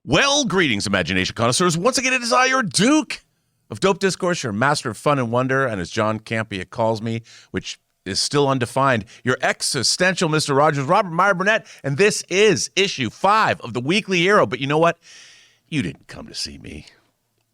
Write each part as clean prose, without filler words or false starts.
Well, greetings, imagination connoisseurs. Once again, it is I, your Duke of Dope Discourse, your master of fun and wonder, and as John Campea calls me, which is still undefined, your existential Mr. Rogers, Robert Meyer Burnett, and this is issue 5 of the Weekly Hero. But you know what? You didn't come to see me.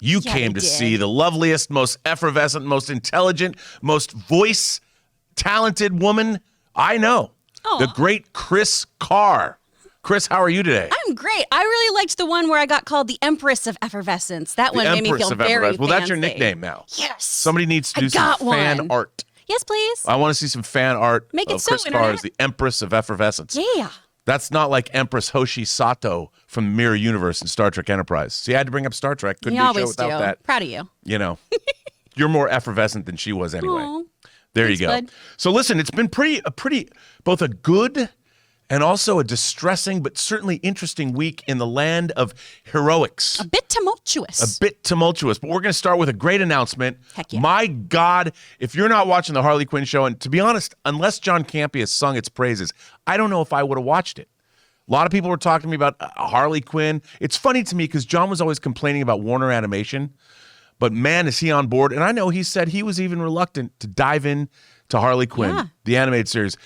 You came to see the loveliest, most effervescent, most intelligent, most voice-talented woman I know. Aww. The great Kris Carr. Kris, how are you today? I'm great. I really liked the one where I got called the Empress of Effervescence. That one made me feel very fancy. Well, that's your nickname now. Yes. Somebody needs to do some fan art. Yes, please. I want to see some fan art of Kris Carr as the Empress of Effervescence. Yeah. That's not like Empress Hoshi Sato from the Mirror Universe in Star Trek Enterprise. See, I had to bring up Star Trek. Couldn't do a show without that. Proud of you. You know, you're more effervescent than she was anyway. Aww. There you go. Bud. So listen, it's been both a good and also a distressing but certainly interesting week in the land of heroics. A bit tumultuous. But we're going to start with a great announcement. Heck yeah. My God, if you're not watching the Harley Quinn show, and to be honest, unless John Campea sung its praises, I don't know if I would have watched it. A lot of people were talking to me about Harley Quinn. It's funny to me because John was always complaining about Warner Animation, but man, is he on board. And I know he said he was even reluctant to dive in to Harley Quinn, the animated series.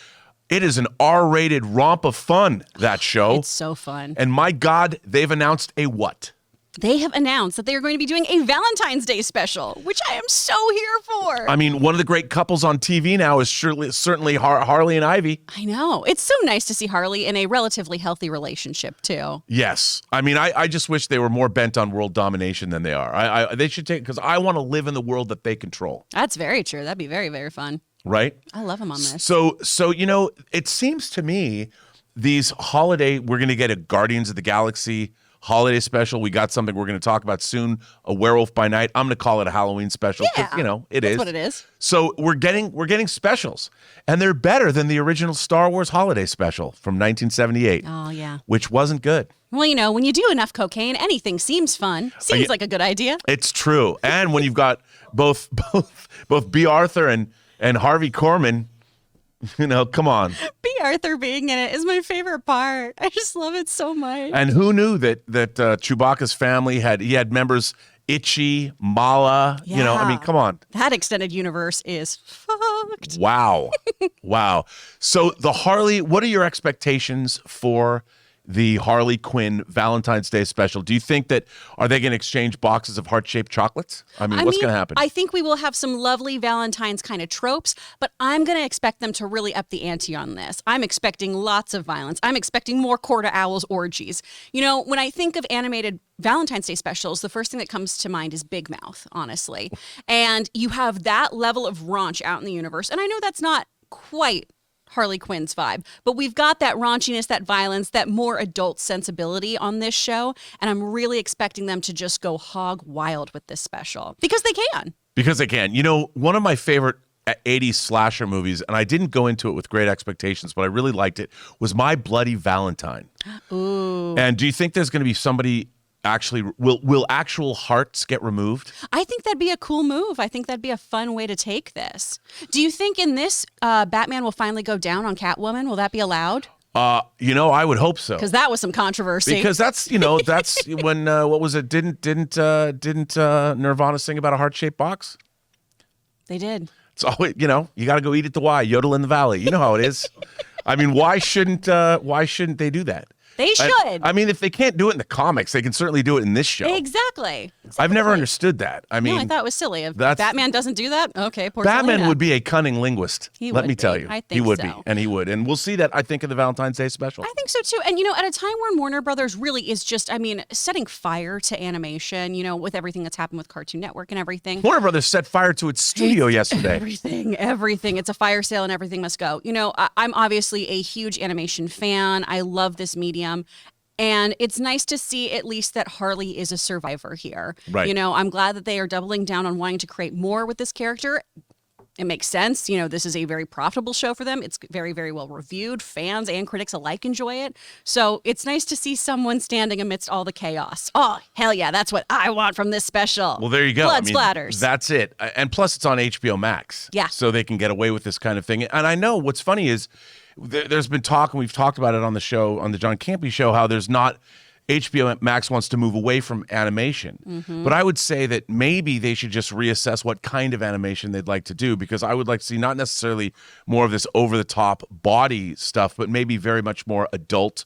It is an R-rated romp of fun, that show. It's so fun. And my God, they've announced a what? They have announced that they are going to be doing a Valentine's Day special, which I am so here for. I mean, one of the great couples on TV now is certainly Harley and Ivy. I know. It's so nice to see Harley in a relatively healthy relationship, too. Yes. I mean, I just wish they were more bent on world domination than they are. They should take, because I want to live in the world that they control. That's very true. That'd be very, very fun. Right? I love him on this. So you know, it seems to me we're going to get a Guardians of the Galaxy holiday special. We got something we're going to talk about soon, a Werewolf by Night. I'm going to call it a Halloween special. Yeah, you know, that's what it is. So we're getting specials, and they're better than the original Star Wars holiday special from 1978. Oh, yeah. Which wasn't good. Well, you know, when you do enough cocaine, anything seems fun. Seems like a good idea. It's true. And when you've got both B. Arthur and Harvey Korman, you know, come on. B. Arthur being in it is my favorite part. I just love it so much. And who knew that Chewbacca's family had members Itchy, Mala, you know, I mean, come on. That extended universe is fucked. Wow. Wow. So the Harley, what are your expectations for the Harley Quinn Valentine's Day special? Do you think are they going to exchange boxes of heart-shaped chocolates? I mean, what's going to happen? I think we will have some lovely Valentine's kind of tropes, but I'm going to expect them to really up the ante on this. I'm expecting lots of violence. I'm expecting more Court of Owls orgies. You know, when I think of animated Valentine's Day specials, the first thing that comes to mind is Big Mouth, honestly. And you have that level of raunch out in the universe. And I know that's not quite Harley Quinn's vibe, but we've got that raunchiness, that violence, that more adult sensibility on this show, and I'm really expecting them to just go hog wild with this special because they can. You know, one of my favorite 80s slasher movies, and I didn't go into it with great expectations, but I really liked it, was My Bloody Valentine. Ooh. And do you think there's going to be somebody will actual hearts get removed? I think that'd be a cool move. I think that'd be a fun way to take this. Do you think in this Batman will finally go down on Catwoman? Will that be allowed? You know, I would hope so. Because that was some controversy. Because that's when what was it? Didn't Nirvana sing about a heart-shaped box? They did. It's always, you know, you got to go eat at the Y, yodel in the valley. You know how it is. I mean, why shouldn't they do that? They should. I mean, if they can't do it in the comics, they can certainly do it in this show. Exactly. I've never understood that. I mean, no, I thought it was silly. If Batman doesn't do that, okay, poor Batman Selena. would be a cunning linguist. Let me tell you. I think he would so. He would. And we'll see that, I think, in the Valentine's Day special. I think so, too. And, you know, at a time when Warner Brothers really is just, I mean, setting fire to animation, you know, with everything that's happened with Cartoon Network and everything. Warner Brothers set fire to its studio yesterday. Everything. It's a fire sale and everything must go. You know, I'm obviously a huge animation fan. I love this medium. And it's nice to see at least that Harley is a survivor here. Right. You know, I'm glad that they are doubling down on wanting to create more with this character. It makes sense. You know, this is a very profitable show for them. It's very, very well reviewed. Fans and critics alike enjoy it. So it's nice to see someone standing amidst all the chaos. Oh, hell yeah. That's what I want from this special. Well, there you go. Blood splatters. That's it. And plus, it's on HBO Max. Yeah. So they can get away with this kind of thing. And I know what's funny is there's been talk, and we've talked about it on the show, on the John Campea Show, how there's not HBO Max wants to move away from animation. But I would say that maybe they should just reassess what kind of animation they'd like to do, because I would like to see not necessarily more of this over-the-top body stuff, but maybe very much more adult.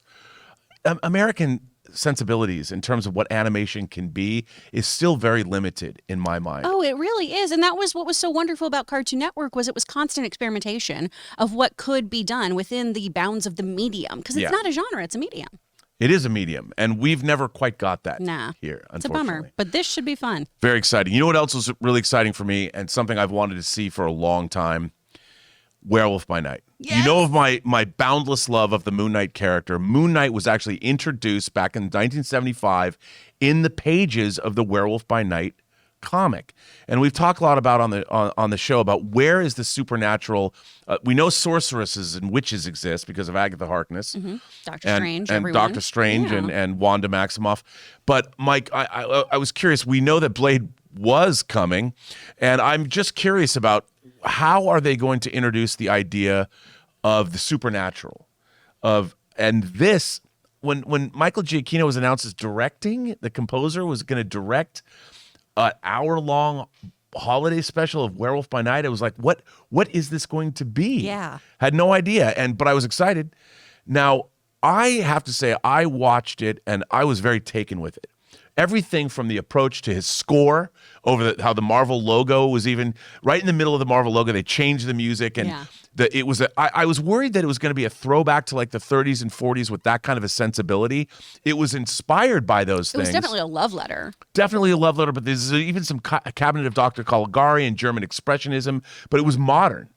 American sensibilities in terms of what animation can be is still very limited in my mind. Oh, it really is. And that was what was so wonderful about Cartoon Network, was it was constant experimentation of what could be done within the bounds of the medium, because it's not a genre, it's a medium. It is a medium, and we've never quite got that here, unfortunately. It's a bummer, but this should be fun. Very exciting. You know what else was really exciting for me, and something I've wanted to see for a long time? Werewolf by Night. Yes. You know of my boundless love of the Moon Knight character. Moon Knight was actually introduced back in 1975 in the pages of the Werewolf by Night comic. And we've talked a lot about on the show about where is the supernatural. We know sorceresses and witches exist because of Agatha Harkness. Doctor Strange, and everyone. Doctor Strange and Wanda Maximoff. But Mike, I was curious. We know that Blade was coming, and I'm just curious about how are they going to introduce the idea of the supernatural and this when Michael Giacchino was announced as directing, the composer was going to direct an hour-long holiday special of Werewolf by Night. It was like, what is this going to be? Yeah. Had no idea, but I was excited. Now, I have to say, I watched it and I was very taken with it. Everything from the approach to his score, how the Marvel logo was even right in the middle of the Marvel logo. They changed the music, and I was worried that it was going to be a throwback to like the 30s and 40s with that kind of a sensibility. It was inspired by those things. It was definitely a love letter. Definitely a love letter, but there's even some Cabinet of Dr. Caligari and German Expressionism, but it was modern.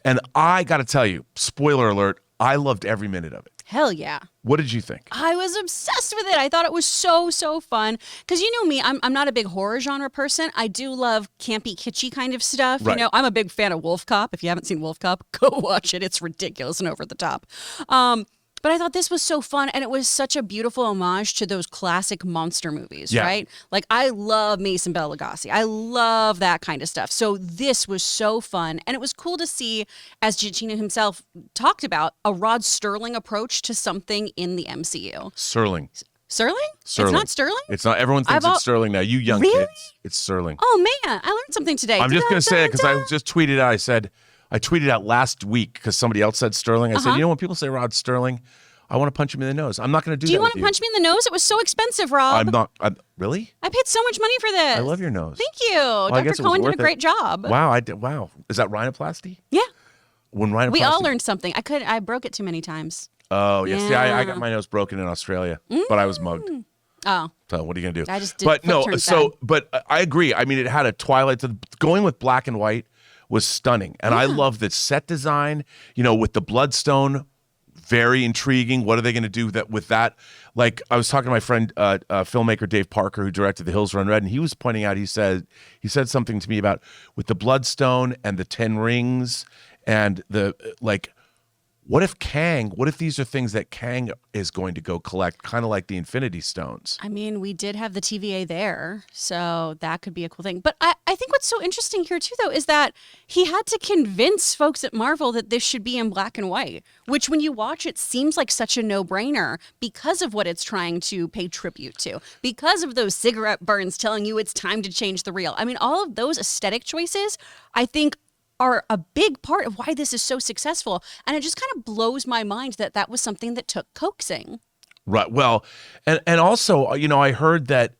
And I got to tell you, spoiler alert, I loved every minute of it. Hell yeah. What did you think? I was obsessed with it. I thought it was so fun. Because you know me, I'm not a big horror genre person. I do love campy, kitschy kind of stuff. Right. You know, I'm a big fan of Wolf Cop. If you haven't seen Wolf Cop, go watch it. It's ridiculous and over the top. But I thought this was so fun, and it was such a beautiful homage to those classic monster movies, right? Like, I love me some Bela Lugosi. I love that kind of stuff. So this was so fun, and it was cool to see, as Giacchino himself talked about, a Rod Serling approach to something in the MCU. Serling. Serling? It's not Sterling? It's not. Everyone thinks it's Sterling now. You young kids. It's Serling. Oh, man. I learned something today. I'm just going to say it because I just tweeted out. I tweeted out last week because somebody else said Sterling. I said, you know, when people say Rod Sterling, I want to punch him in the nose. I'm not going to do that. Do you want to punch me in the nose? It was so expensive, Rob. I'm not. Really? I paid so much money for this. I love your nose. Thank you. Dr. Cohen did a great job. Wow. I did. Wow. Is that rhinoplasty? Yeah. When rhinoplasty. We all learned something. I broke it too many times. Oh, yes. Yeah. I got my nose broken in Australia, but I was mugged. Oh. So what are you going to do? I just did. But no. But I agree. I mean, it had a Twilight. Going with black and white was stunning, and I love the set design. You know, with the bloodstone. Very intriguing. What are they going to do with that? Like, I was talking to my friend, filmmaker Dave Parker, who directed The Hills Run Red, and he was pointing out. He said something to me about with the Bloodstone and the 10 rings and what if these are things that Kang is going to go collect, kind of like the Infinity Stones? I mean, we did have the TVA there, so that could be a cool thing. But I think what's so interesting here, too, though, is that he had to convince folks at Marvel that this should be in black and white, which when you watch it seems like such a no-brainer because of what it's trying to pay tribute to, because of those cigarette burns telling you it's time to change the reel. I mean, all of those aesthetic choices, I think, are a big part of why this is so successful. And it just kind of blows my mind that was something that took coaxing. Right. Well, and also, you know, I heard that,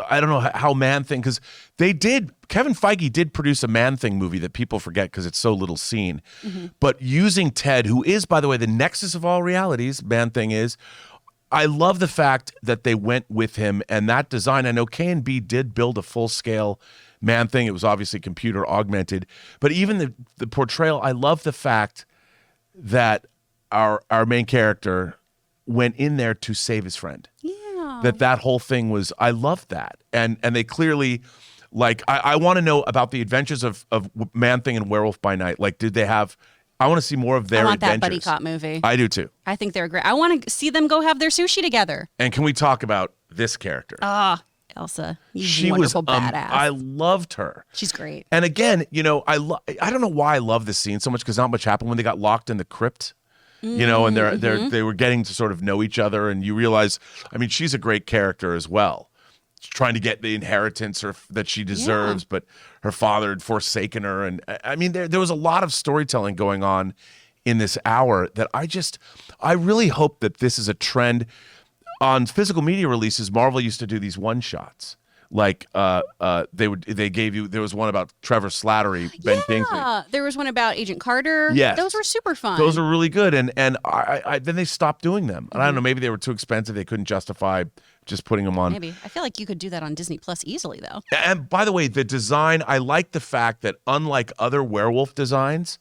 I don't know how Man-Thing, because Kevin Feige did produce a Man-Thing movie that people forget because it's so little seen. But using Ted, who is, by the way, the nexus of all realities, Man-Thing is, I love the fact that they went with him and that design. I know K&B did build a full-scale Man-Thing. It was obviously computer augmented, but even the portrayal, I love the fact that our main character went in there to save his friend. Yeah. That whole thing was, I love that. And they clearly, like, I want to know about the adventures of Man-Thing and Werewolf by Night. Like, I want to see more of their adventures. I want that buddy cop movie. I do too. I think they're great. I want to see them go have their sushi together. And can we talk about this character? Elsa. She wonderful was badass. I loved her. She's great. And again, you know, I don't know why I love this scene so much because not much happened when they got locked in the crypt. you know, and they were getting to sort of know each other, and you realize, I mean, she's a great character as well. She's trying to get the inheritance that she deserves, but her father had forsaken her, and I mean, there was a lot of storytelling going on in this hour that I really hope that this is a trend. On physical media releases, Marvel used to do these one-shots. Like they gave you, there was one about Trevor Slattery, Ben Kingsley. Yeah, there was one about Agent Carter. Yes. Those were super fun. Those were really good, and I then they stopped doing them. And I don't know, maybe they were too expensive. They couldn't justify just putting them on. Maybe. I feel like you could do that on Disney Plus easily, though. And by the way, the design, I like the fact that unlike other werewolf designs,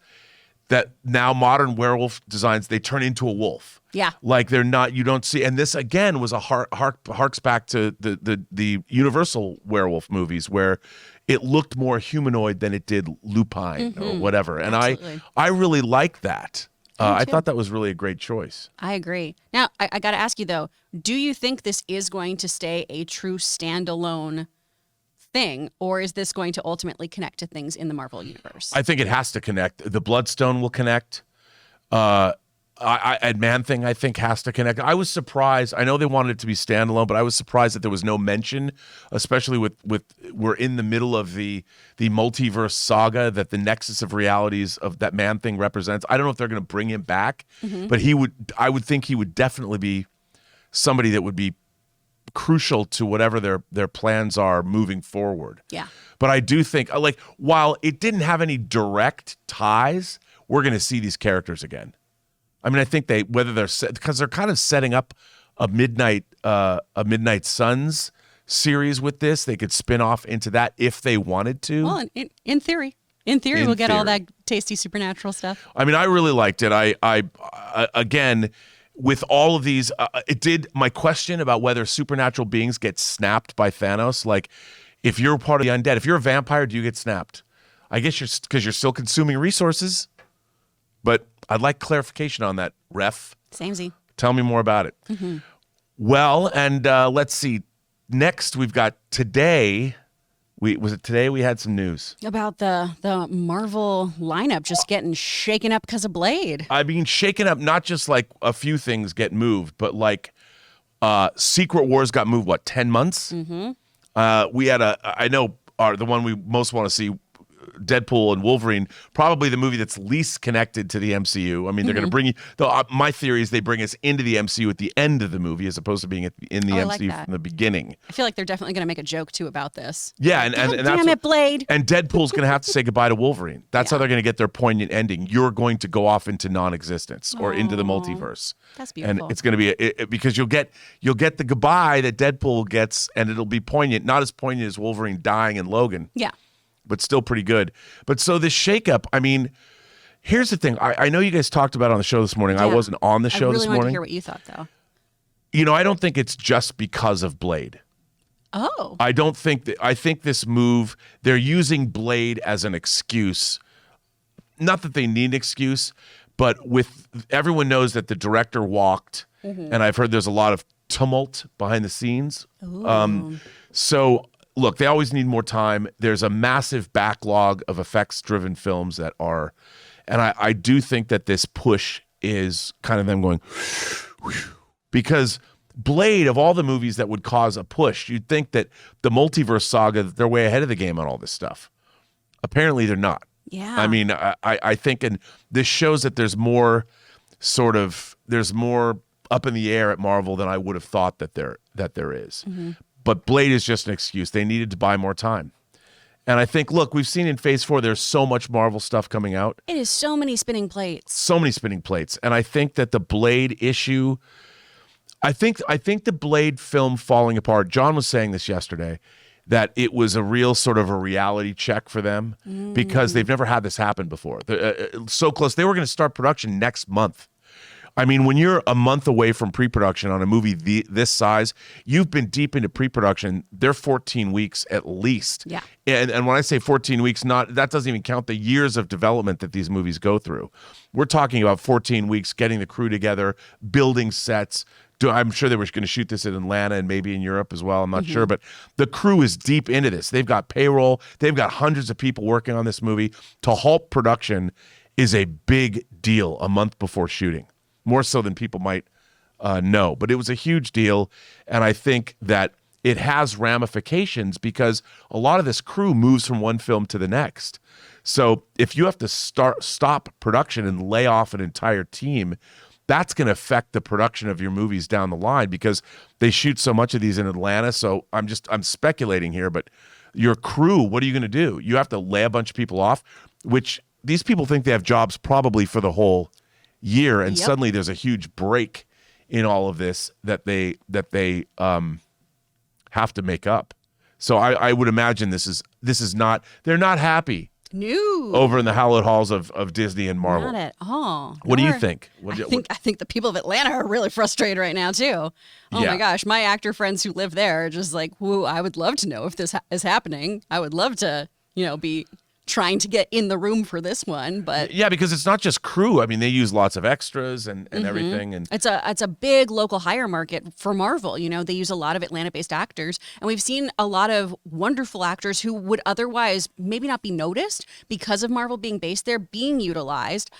that now modern werewolf designs, they turn into a wolf. Yeah. Like they're not, you don't see, and this again was a harks back to the Universal werewolf movies where it looked more humanoid than it did lupine or whatever. And I really like that. I thought that was really a great choice. I agree. Now, I got to ask you though, do you think this is going to stay a true standalone thing, or is this going to ultimately connect to things in the Marvel universe? I think it has to connect. The Bloodstone will connect. And Man-Thing, I think, has to connect. I was surprised. I know they wanted it to be standalone, but I was surprised that there was no mention, especially with we're in the middle of the multiverse saga that the nexus of realities of that Man-Thing represents. I don't know if they're going to bring him back, but I would think he would definitely be somebody that would be crucial to whatever their plans are moving forward. Yeah. But I do think, like, while it didn't have any direct ties, we're going to see these characters again. I mean, I think because they're kind of setting up a Midnight Suns series with this. They could spin off into that if they wanted to. Well, in theory, we'll get all that tasty supernatural stuff. I mean, I really liked it. I again, with all of these, my question about whether supernatural beings get snapped by Thanos, like if you're part of the undead, if you're a vampire, do you get snapped? I guess because you're still consuming resources, but I'd like clarification on that, Ref. Samey. Tell me more about it. Well, and let's see. Next, we've got today. Was it today we had some news About the Marvel lineup just getting shaken up because of Blade. I mean, shaken up, not just like a few things get moved, but like Secret Wars got moved, 10 months? We had the one we most want to see, Deadpool and Wolverine, probably the movie that's least connected to the MCU. I mean, they're going to bring you, my theory is they bring us into the MCU at the end of the movie as opposed to being in the MCU from the beginning. I feel like they're definitely going to make a joke too about this. Yeah, and that's damn it, Blade. And Deadpool's going to have to say goodbye to Wolverine. That's how they're going to get their poignant ending. You're going to go off into non-existence or into the multiverse. That's beautiful. And it's going to be because you'll get the goodbye that Deadpool gets, and it'll be poignant, not as poignant as Wolverine dying in Logan. Yeah. But still pretty good. But so this shakeup, I mean, here's the thing. I know you guys talked about it on the show this morning. Yeah. I wasn't on the show this morning. I really wanted to morning. hear what you thought, though. You know, I don't think it's just because of Blade. Oh. I think this move, they're using Blade as an excuse. Not that they need an excuse, but everyone knows that the director walked, and I've heard there's a lot of tumult behind the scenes. So look, they always need more time. There's a massive backlog of effects-driven films that are, and I do think that this push is kind of them going, because Blade, of all the movies that would cause a push, you'd think that the multiverse saga, they're way ahead of the game on all this stuff. Apparently, they're not. Yeah. I mean, I think, and this shows that there's more up in the air at Marvel than I would have thought that there is. But Blade is just an excuse. They needed to buy more time. And I think, look, we've seen in Phase 4, there's so much Marvel stuff coming out. It is so many spinning plates. So many spinning plates. And I think that the Blade issue, I think the Blade film falling apart, John was saying this yesterday, that it was a real sort of a reality check for them because they've never had this happen before. So close. They were going to start production next month. I mean, when you're a month away from pre-production on a movie this size, you've been deep into pre-production. They're 14 weeks at least. Yeah. And when I say 14 weeks, that doesn't even count the years of development that these movies go through. We're talking about 14 weeks, getting the crew together, building sets. I'm sure they were going to shoot this in Atlanta and maybe in Europe as well. I'm not sure, but the crew is deep into this. They've got payroll. They've got hundreds of people working on this movie. To halt production is a big deal a month before shooting. more so than people might know. But it was a huge deal, and I think that it has ramifications because a lot of this crew moves from one film to the next. So if you have to stop production and lay off an entire team, that's going to affect the production of your movies down the line because they shoot so much of these in Atlanta. So I'm speculating here, but your crew, what are you going to do? You have to lay a bunch of people off, which these people think they have jobs probably for the whole year, and suddenly there's a huge break in all of this that they have to make up. So I would imagine this is not, they're not happy. No. Over in the hallowed halls of Disney and Marvel. Not at all. What do you think? I think the people of Atlanta are really frustrated right now too. Oh my gosh, my actor friends who live there are just like, whoa, I would love to know if this is happening. I would love to, be trying to get in the room for this one, but yeah, because it's not just crew. I mean, they use lots of extras and everything, and it's a big local hire market for Marvel. They use a lot of Atlanta-based actors, and we've seen a lot of wonderful actors who would otherwise maybe not be noticed because of Marvel being based there, being utilized.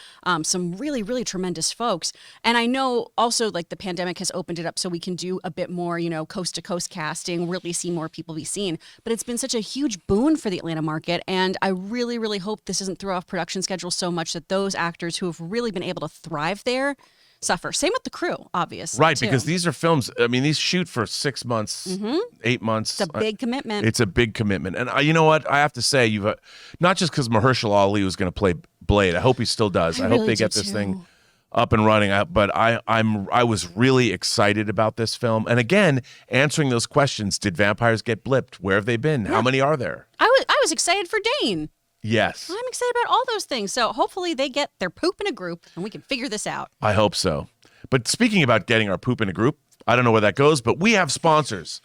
Some really, really tremendous folks, and I know also like the pandemic has opened it up so we can do a bit more, coast to coast casting, really see more people be seen. But it's been such a huge boon for the Atlanta market, and I really, really hope this doesn't throw off production schedules so much that those actors who have really been able to thrive there suffer. Same with the crew, obviously. Right, too. because these are films. I mean, these shoot for 6 months, 8 months. It's a big commitment. It's a big commitment. And you know what? I have to say, you've not just because Mahershala Ali was going to play Blade. I hope he still does. I hope they get this thing up and running. But I was really excited about this film. And again, answering those questions: did vampires get blipped? Where have they been? How many are there? I was excited for Dane. Yes. I'm excited about all those things. So hopefully they get their poop in a group and we can figure this out. I hope so. But speaking about getting our poop in a group, I don't know where that goes, but we have sponsors.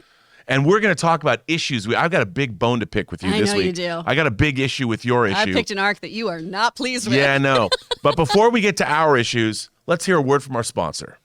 And we're going to talk about issues. I've got a big bone to pick with you this week. I know you do. I got a big issue with your issue. I picked an arc that you are not pleased with. Yeah, I know. But before we get to our issues, let's hear a word from our sponsor.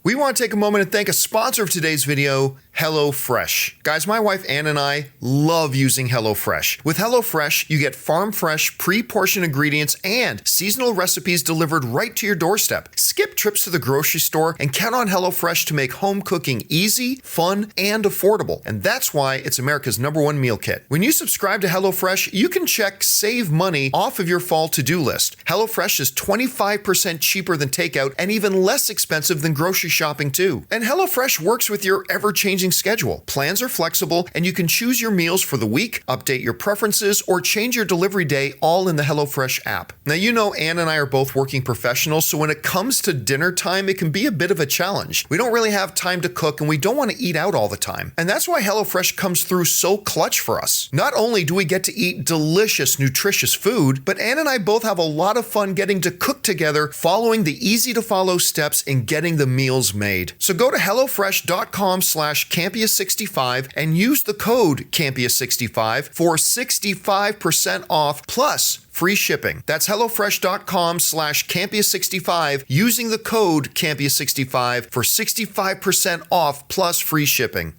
We want to take a moment and thank a sponsor of today's video, HelloFresh. Guys, my wife Ann and I love using HelloFresh. With HelloFresh, you get farm-fresh, pre-portioned ingredients and seasonal recipes delivered right to your doorstep. Skip trips to the grocery store and count on HelloFresh to make home cooking easy, fun, and affordable. And that's why it's America's #1 meal kit. When you subscribe to HelloFresh, you can check Save Money off of your fall to-do list. HelloFresh is 25% cheaper than takeout and even less expensive than grocery shopping too. And HelloFresh works with your ever-changing schedule. Plans are flexible and you can choose your meals for the week, update your preferences, or change your delivery day all in the HelloFresh app. Now, Ann and I are both working professionals, so when it comes to dinner time, it can be a bit of a challenge. We don't really have time to cook and we don't want to eat out all the time. And that's why HelloFresh comes through so clutch for us. Not only do we get to eat delicious, nutritious food, but Ann and I both have a lot of fun getting to cook together, following the easy-to-follow steps in getting the meals made. So go to HelloFresh.com/Campea65 and use the code Campea65 for 65% off plus free shipping. That's HelloFresh.com/Campea65 using the code Campea65 for 65% off plus free shipping.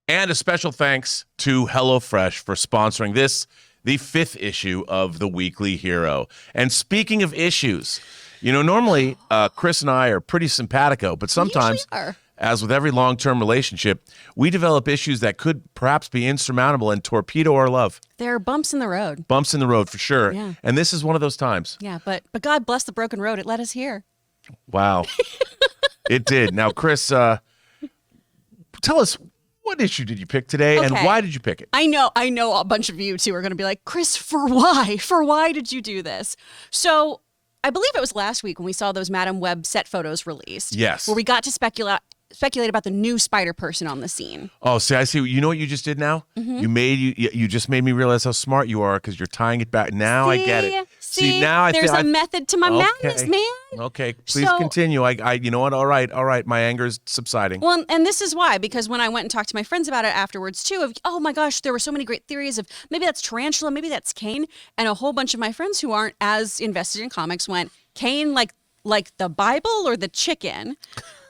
And a special thanks to HelloFresh for sponsoring this, the 5th issue of The Weekly Hero. And speaking of issues, normally Kris and I are pretty simpatico, but sometimes, as with every long-term relationship, we develop issues that could perhaps be insurmountable and torpedo our love. There are bumps in the road. Bumps in the road, for sure. Yeah. And this is one of those times. Yeah, but God bless the broken road. It led us here. Wow. It did. Now, Kris, tell us, what issue did you pick today, and why did you pick it? I know a bunch of you, too, are going to be like, Kris, for why? For why did you do this? So I believe it was last week when we saw those Madam Web set photos released. Yes. Where we got to speculate about the new Spider-Person on the scene. Oh, see, I see. You know what you just did now? Mm-hmm. You just made me realize how smart you are because you're tying it back. Now I get it. See, now there's a method to my madness, man. Okay, please continue. You know what? All right. My anger is subsiding. Well, and this is why, because when I went and talked to my friends about it afterwards too, of oh my gosh, there were so many great theories of maybe that's Tarantula, maybe that's Kaine, and a whole bunch of my friends who aren't as invested in comics went Kaine like the Bible or the chicken.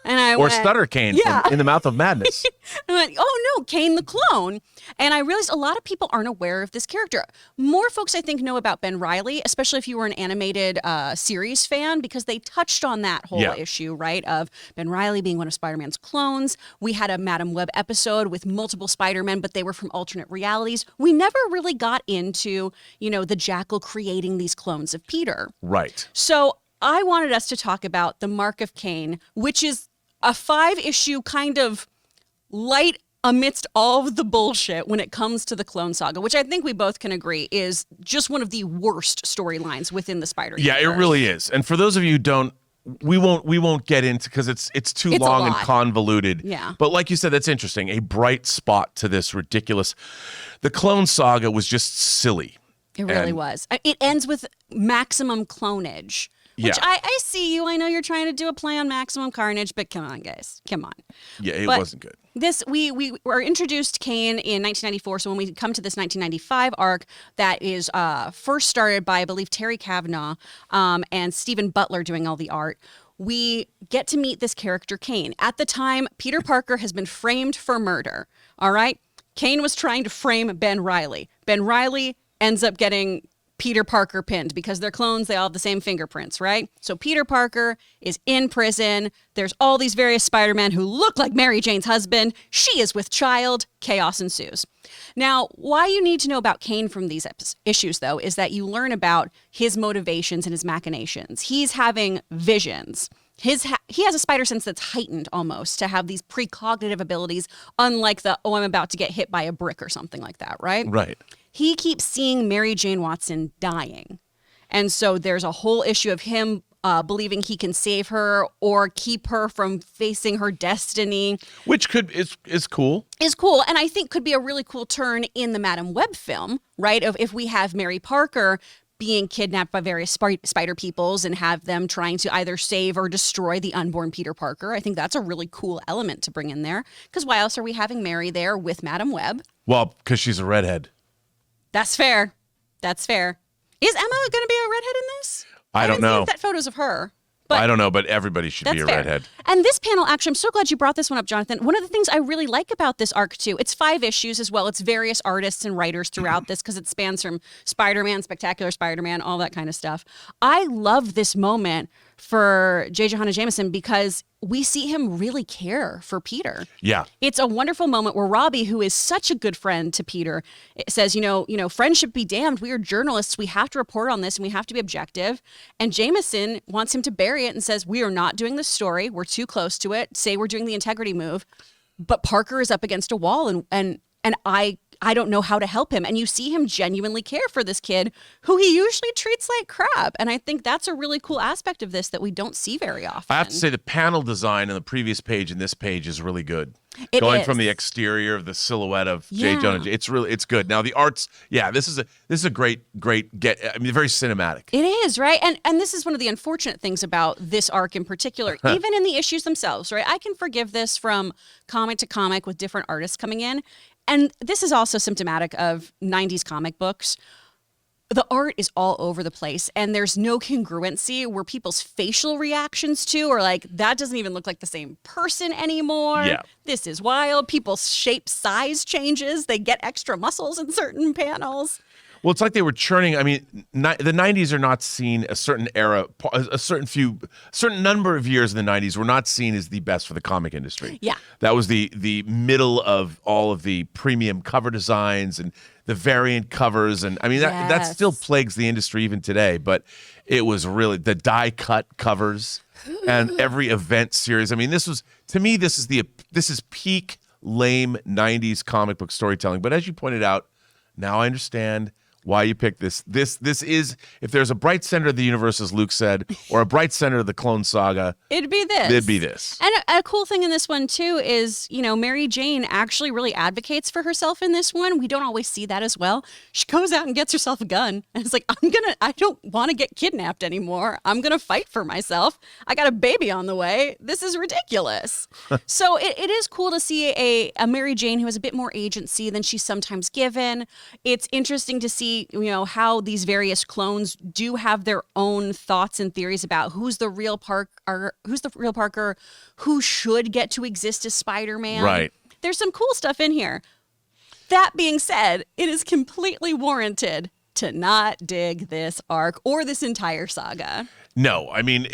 And I went, Stutter Kane from In the Mouth of Madness. I went, oh no, Kaine the clone. And I realized a lot of people aren't aware of this character. More folks, I think, know about Ben Reilly, especially if you were an animated series fan, because they touched on that whole issue, right, of Ben Reilly being one of Spider-Man's clones. We had a Madam Web episode with multiple Spider-Men, but they were from alternate realities. We never really got into, the Jackal creating these clones of Peter. Right. So I wanted us to talk about the Mark of Cain, which is a 5-issue kind of light amidst all of the bullshit when it comes to the Clone Saga, which I think we both can agree is just one of the worst storylines within the Spider universe. Yeah, it really is. And for those of you who don't, we won't get into, because it's too long and convoluted. Yeah. But like you said, that's interesting. A bright spot to this ridiculous. The Clone Saga was just silly. It really was. It ends with maximum clonage. Which I see you. I know you're trying to do a play on Maximum Carnage, but come on, guys. Come on. Yeah, it wasn't good. We were introduced Kaine in 1994. So when we come to this 1995 arc that is first started by, I believe, Terry Kavanagh and Stephen Butler doing all the art, we get to meet this character, Kaine. At the time, Peter Parker has been framed for murder. All right? Kaine was trying to frame Ben Reilly. Ben Reilly ends up getting Peter Parker pinned because they're clones. They all have the same fingerprints, right? So Peter Parker is in prison. There's all these various Spider-Men who look like Mary Jane's husband. She is with child. Chaos ensues. Now, why you need to know about Kaine from these issues, though, is that you learn about his motivations and his machinations. He's having visions. He has a spider sense that's heightened almost to have these precognitive abilities, unlike I'm about to get hit by a brick or something like that, right? Right. He keeps seeing Mary Jane Watson dying. And so there's a whole issue of him believing he can save her or keep her from facing her destiny. Which is cool. Is cool. And I think could be a really cool turn in the Madam Web film, right? Of if we have Mary Parker being kidnapped by various spider peoples and have them trying to either save or destroy the unborn Peter Parker. I think that's a really cool element to bring in there. Because why else are we having Mary there with Madam Web? Well, because she's a redhead. That's fair. That's fair. Is Emma going to be a redhead in this? I don't know. That photos of her. But I don't know, but everybody should be a redhead. And this panel, actually, I'm so glad you brought this one up, Jonathan. One of the things I really like about this arc, too, it's 5 issues as well. It's various artists and writers throughout this because it spans from Spider-Man, Spectacular Spider-Man, all that kind of stuff. I love this moment for J. Jonah Jameson because we see him really care for Peter. Yeah. It's a wonderful moment where Robbie, who is such a good friend to Peter, says, friendship be damned. We are journalists. We have to report on this and we have to be objective. And Jameson wants him to bury it and says, we are not doing this story. We're too close to it. Say we're doing the integrity move. But Parker is up against a wall and I don't know how to help him. And you see him genuinely care for this kid who he usually treats like crap. And I think that's a really cool aspect of this that we don't see very often. I have to say the panel design in the previous page and this page is really good. Going from the exterior of the silhouette of J. Jonah, it's good. Now the arts, this is a great very cinematic. It is, right? And this is one of the unfortunate things about this arc in particular, even in the issues themselves, right? I can forgive this from comic to comic with different artists coming in. And this is also symptomatic of 90s comic books. The art is all over the place and there's no congruency where people's facial reactions to are like, that doesn't even look like the same person anymore. Yeah. This is wild. People's shape size changes. They get extra muscles in certain panels. Well, it's like they were churning. I mean, the 90s are not seen a certain era, a certain number of years in the 90s were not seen as the best for the comic industry. Yeah. That was the middle of all of the premium cover designs and the variant covers. And I mean, that still plagues the industry even today. But it was really the die cut covers and every event series. I mean, this is peak lame 90s comic book storytelling. But as you pointed out, now I understand why you picked this. This is, if there's a bright center of the universe, as Luke said, or a bright center of the Clone Saga, it'd be this. And a cool thing in this one too is, Mary Jane actually really advocates for herself in this one. We don't always see that as well. She goes out and gets herself a gun and it's like, I don't want to get kidnapped anymore. I'm gonna fight for myself. I got a baby on the way. This is ridiculous. So it is cool to see a Mary Jane who has a bit more agency than she's sometimes given. It's interesting to see how these various clones do have their own thoughts and theories about who's the real Parker, who should get to exist as Spider-Man. Right. there's some cool stuff in here. That being said, it is completely warranted to not dig this arc or this entire saga. No, I mean,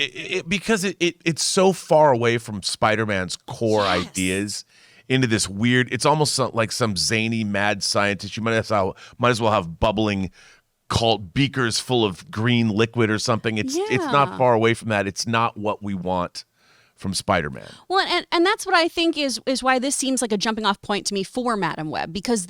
because it's so far away from Spider-Man's core ideas into this weird, it's almost like some zany mad scientist. You might as well have bubbling cult beakers full of green liquid or something. It's not far away from that. It's not what we want from Spider-Man. Well, and that's what I think is why this seems like a jumping off point to me for Madam Web, because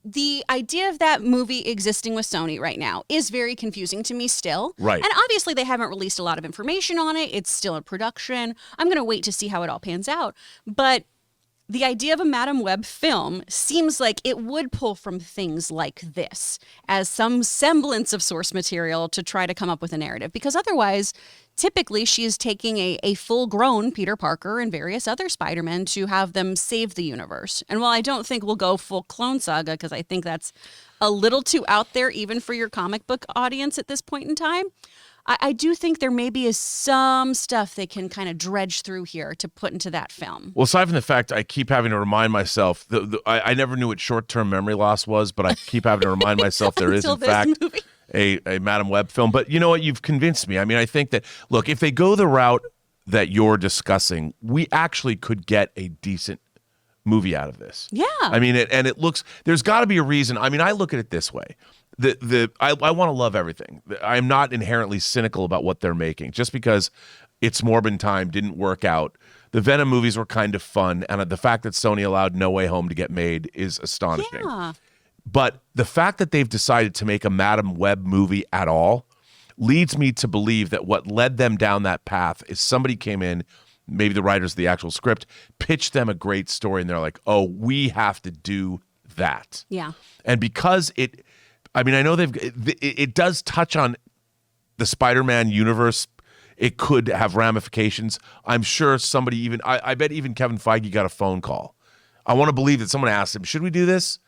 the idea of that movie existing with Sony right now is very confusing to me still. Right. And obviously they haven't released a lot of information on it. It's still in production. I'm going to wait to see how it all pans out. But the idea of a Madam Web film seems like it would pull from things like this as some semblance of source material to try to come up with a narrative. Because otherwise, typically she is taking a full-grown Peter Parker and various other Spider-Men to have them save the universe. And while I don't think we'll go full Clone Saga, because I think that's a little too out there even for your comic book audience at this point in time, I do think there maybe is some stuff they can kind of dredge through here to put into that film. Well, aside from the fact I keep having to remind myself, I never knew what short-term memory loss was, but I keep having to remind myself there is, in fact, a Madam Web film. But you know what? You've convinced me. I mean, I think that, look, if they go the route that you're discussing, we actually could get a decent movie out of this. Yeah. I mean, it looks, there's got to be a reason. I mean, I look at it this way. I want to love everything. I'm not inherently cynical about what they're making. Just because It's Morbin Time didn't work out. The Venom movies were kind of fun, and the fact that Sony allowed No Way Home to get made is astonishing. Yeah. But the fact that they've decided to make a Madam Web movie at all leads me to believe that what led them down that path is somebody came in, maybe the writers of the actual script, pitched them a great story, and they're like, oh, we have to do that. Yeah. And because I know it does touch on the Spider-Man universe. It could have ramifications. I'm sure somebody I bet even Kevin Feige got a phone call. I want to believe that someone asked him, should we do this?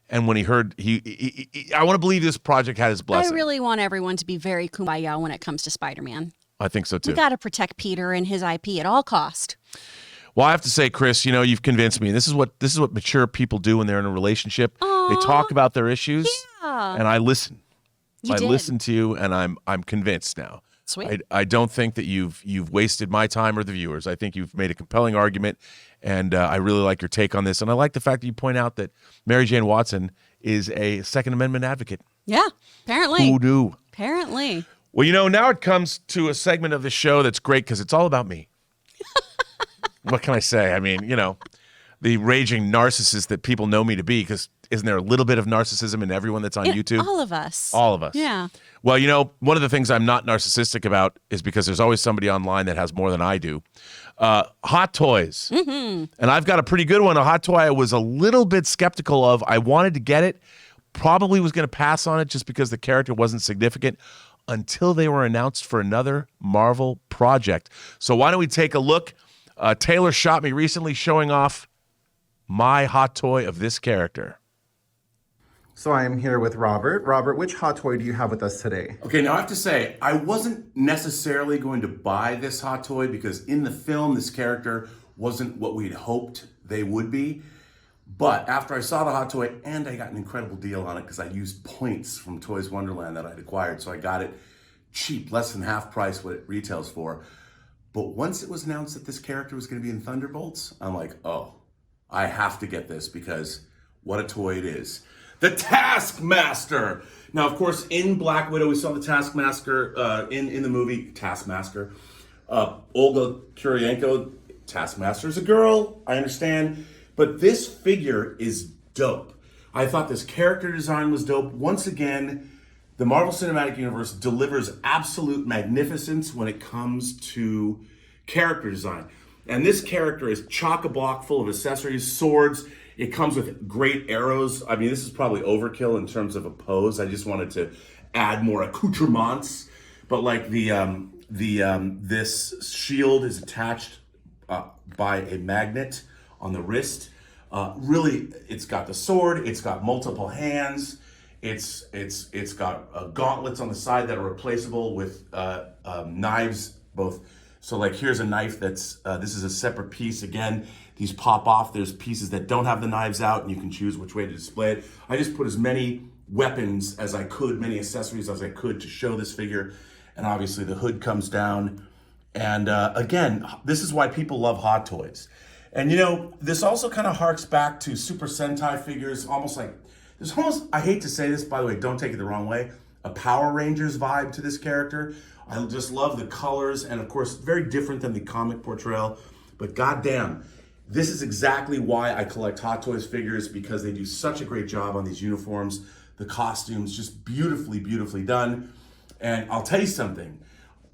And when he heard, I want to believe this project had his blessing. I really want everyone to be very kumbaya when it comes to Spider-Man. I think so too. We got to protect Peter and his IP at all cost. Well, I have to say, Kris, you've convinced me. This is what mature people do when they're in a relationship. Aww. They talk about their issues, Yeah. and I listen. You I did. listen to you, and I'm convinced now. Sweet. I don't think that you've wasted my time or the viewers. I think you've made a compelling argument, and I really like your take on this. And I like the fact that you point out that Mary Jane Watson is a Second Amendment advocate. Yeah, apparently. Who knew? Apparently. Well, now it comes to a segment of the show that's great because it's all about me. What can I say? I mean, the raging narcissist that people know me to be, because isn't there a little bit of narcissism in everyone that's on YouTube? All of us. All of us. Yeah. Well, one of the things I'm not narcissistic about is because there's always somebody online that has more than I do. Hot toys. Mm-hmm. And I've got a pretty good one. A hot toy I was a little bit skeptical of. I wanted to get it. Probably was going to pass on it just because the character wasn't significant until they were announced for another Marvel project. So why don't we take a look? Taylor shot me recently showing off my hot toy of this character. So I am here with Robert. Robert, which hot toy do you have with us today? Okay, now I have to say, I wasn't necessarily going to buy this hot toy because in the film, this character wasn't what we'd hoped they would be. But after I saw the hot toy, and I got an incredible deal on it because I used points from Toys Wonderland that I'd acquired, so I got it cheap, less than half price what it retails for. But once it was announced that this character was going to be in Thunderbolts, I'm like, oh, I have to get this because what a toy it is. The Taskmaster! Now, of course, in Black Widow, we saw the Taskmaster in the movie Taskmaster. Olga Kurylenko, Taskmaster's a girl, I understand. But this figure is dope. I thought this character design was dope. Once again, the Marvel Cinematic Universe delivers absolute magnificence when it comes to character design. And this character is chock-a-block full of accessories, swords. It comes with great arrows. I mean, this is probably overkill in terms of a pose. I just wanted to add more accoutrements. But like this shield is attached by a magnet on the wrist. Really, it's got the sword. It's got multiple hands. It's got gauntlets on the side that are replaceable with knives both. So like here's a knife that's, this is a separate piece. Again, these pop off. There's pieces that don't have the knives out, and you can choose which way to display it. I just put as many weapons as I could, many accessories as I could to show this figure. And obviously the hood comes down. And again, this is why people love Hot Toys. And you know, this also kind of harks back to Super Sentai figures, almost like, there's almost, I hate to say this, by the way, don't take it the wrong way, a Power Rangers vibe to this character. I just love the colors, and of course, very different than the comic portrayal. But goddamn, this is exactly why I collect Hot Toys figures, because they do such a great job on these uniforms. The costumes, just beautifully, beautifully done. And I'll tell you something,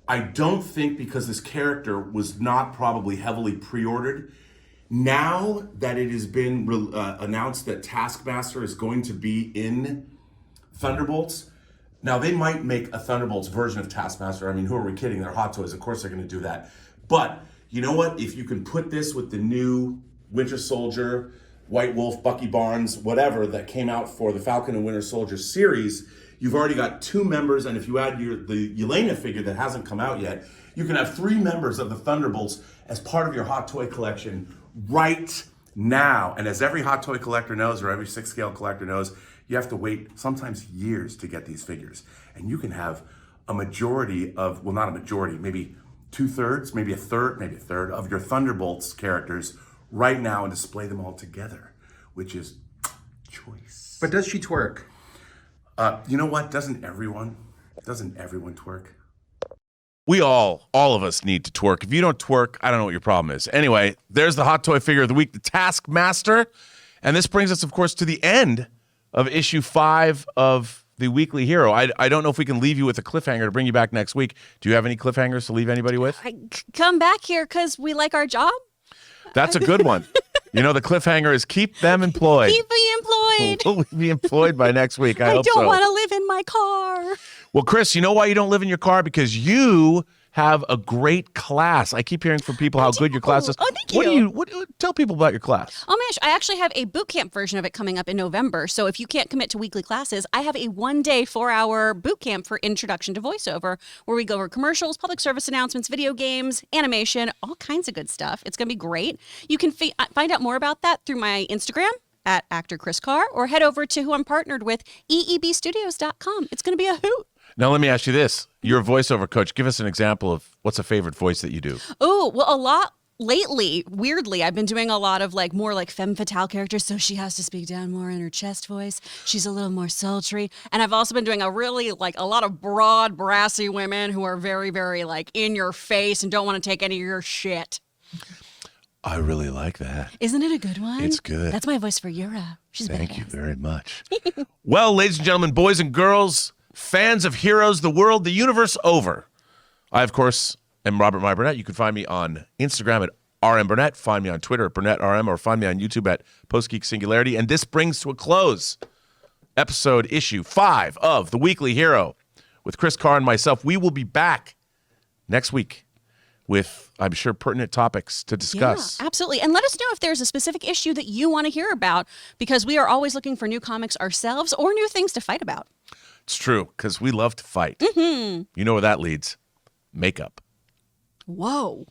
I don't think, because this character was not probably heavily pre-ordered, now that it has been announced that Taskmaster is going to be in Thunderbolts, now they might make a Thunderbolts version of Taskmaster. I mean, who are we kidding? They're Hot Toys. Of course they're going to do that. But you know what? If you can put this with the new Winter Soldier, White Wolf, Bucky Barnes, whatever that came out for the Falcon and Winter Soldier series, you've already got 2 members. And if you add the Yelena figure that hasn't come out yet, you can have 3 members of the Thunderbolts as part of your Hot Toy collection right now. And as every Hot Toy collector knows, or every 6-scale collector knows, you have to wait sometimes years to get these figures. And you can have a majority of, well, not a majority, maybe 2/3, maybe a third of your Thunderbolts characters right now and display them all together, which is choice. But does she twerk? You know what? Doesn't everyone twerk? We all of us need to twerk. If you don't twerk, I don't know what your problem is. Anyway, there's the Hot Toy figure of the week, the Taskmaster. And this brings us, of course, to the end of issue 5 of the Weekly Hero. I don't know if we can leave you with a cliffhanger to bring you back next week. Do you have any cliffhangers to leave anybody with? Come back here because we like our job. That's a good one. You know, the cliffhanger is keep them employed. Keep me employed. Will we be employed by next week? I hope so. I don't want to live in my car. Well, Kris, you know why you don't live in your car? Because you have a great class. I keep hearing from people how good your class is. Oh, thank you. Tell people about your class. Oh, Mish, I actually have a boot camp version of it coming up in November. So if you can't commit to weekly classes, I have a 1-day, 4-hour boot camp for Introduction to Voiceover, where we go over commercials, public service announcements, video games, animation, all kinds of good stuff. It's going to be great. You can find out more about that through my Instagram at actor Kris Carr, or head over to who I'm partnered with, eebstudios.com. It's going to be a hoot. Now, let me ask you this. You're a voiceover coach. Give us an example of what's a favorite voice that you do. Oh, well, a lot lately, weirdly, I've been doing a lot of more femme fatale characters, so she has to speak down more in her chest voice. She's a little more sultry. And I've also been doing a really, a lot of broad, brassy women who are very, very, in your face and don't want to take any of your shit. I really like that. Isn't it a good one? It's good. That's my voice for Yura. She's Thank you badass. very much. Well, ladies and gentlemen, boys and girls, fans of heroes, the world, the universe over. I, of course, am Robert Meyer Burnett. You can find me on Instagram at RMBurnett. Find me on Twitter at BurnettRM, or find me on YouTube at PostGeek Singularity. And this brings to a close issue 5 of The Weekly Hero with Kris Carr and myself. We will be back next week with, I'm sure, pertinent topics to discuss. Yeah, absolutely. And let us know if there's a specific issue that you want to hear about, because we are always looking for new comics ourselves or new things to fight about. It's true, because we love to fight. Mm-hmm. You know where that leads. Makeup. Whoa.